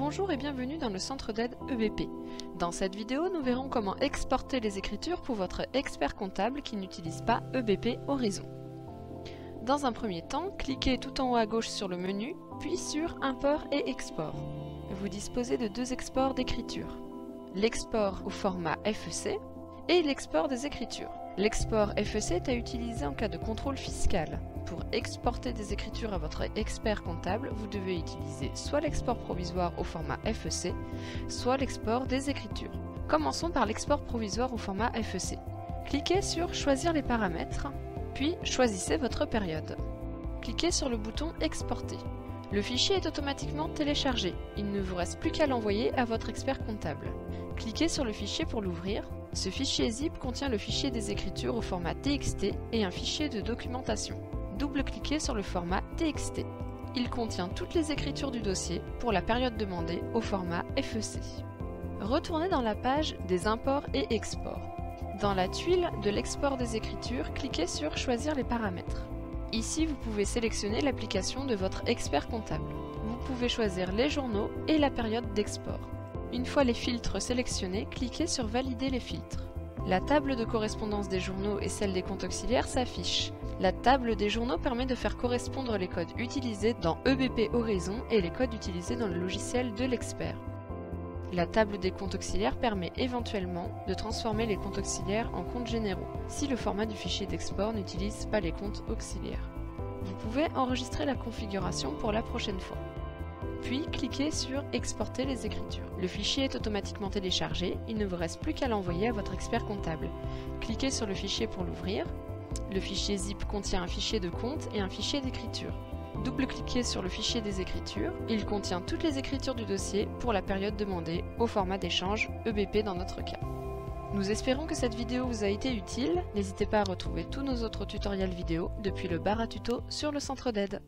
Bonjour et bienvenue dans le centre d'aide EBP. Dans cette vidéo, nous verrons comment exporter les écritures pour votre expert comptable qui n'utilise pas EBP Horizon. Dans un premier temps, cliquez tout en haut à gauche sur le menu, puis sur Import et Export. Vous disposez de deux exports d'écriture. L'export au format FEC et l'export des écritures. L'export FEC est à utiliser en cas de contrôle fiscal. Pour exporter des écritures à votre expert comptable, vous devez utiliser soit l'export provisoire au format FEC, soit l'export des écritures. Commençons par l'export provisoire au format FEC. Cliquez sur Choisir les paramètres, puis choisissez votre période. Cliquez sur le bouton Exporter. Le fichier est automatiquement téléchargé. Il ne vous reste plus qu'à l'envoyer à votre expert comptable. Cliquez sur le fichier pour l'ouvrir. Ce fichier zip contient le fichier des écritures au format TXT et un fichier de documentation. Double-cliquez sur le format TXT. Il contient toutes les écritures du dossier pour la période demandée au format FEC. Retournez dans la page des imports et exports. Dans la tuile de l'export des écritures, cliquez sur Choisir les paramètres. Ici, vous pouvez sélectionner l'application de votre expert comptable. Vous pouvez choisir les journaux et la période d'export. Une fois les filtres sélectionnés, cliquez sur Valider les filtres. La table de correspondance des journaux et celle des comptes auxiliaires s'affichent. La table des journaux permet de faire correspondre les codes utilisés dans EBP Horizon et les codes utilisés dans le logiciel de l'expert. La table des comptes auxiliaires permet éventuellement de transformer les comptes auxiliaires en comptes généraux, si le format du fichier d'export n'utilise pas les comptes auxiliaires. Vous pouvez enregistrer la configuration pour la prochaine fois. Puis cliquez sur Exporter les écritures. Le fichier est automatiquement téléchargé, il ne vous reste plus qu'à l'envoyer à votre expert comptable. Cliquez sur le fichier pour l'ouvrir. Le fichier zip contient un fichier de compte et un fichier d'écriture. Double-cliquez sur le fichier des écritures. Il contient toutes les écritures du dossier pour la période demandée au format d'échange EBP dans notre cas. Nous espérons que cette vidéo vous a été utile. N'hésitez pas à retrouver tous nos autres tutoriels vidéo depuis le bar à tuto sur le centre d'aide.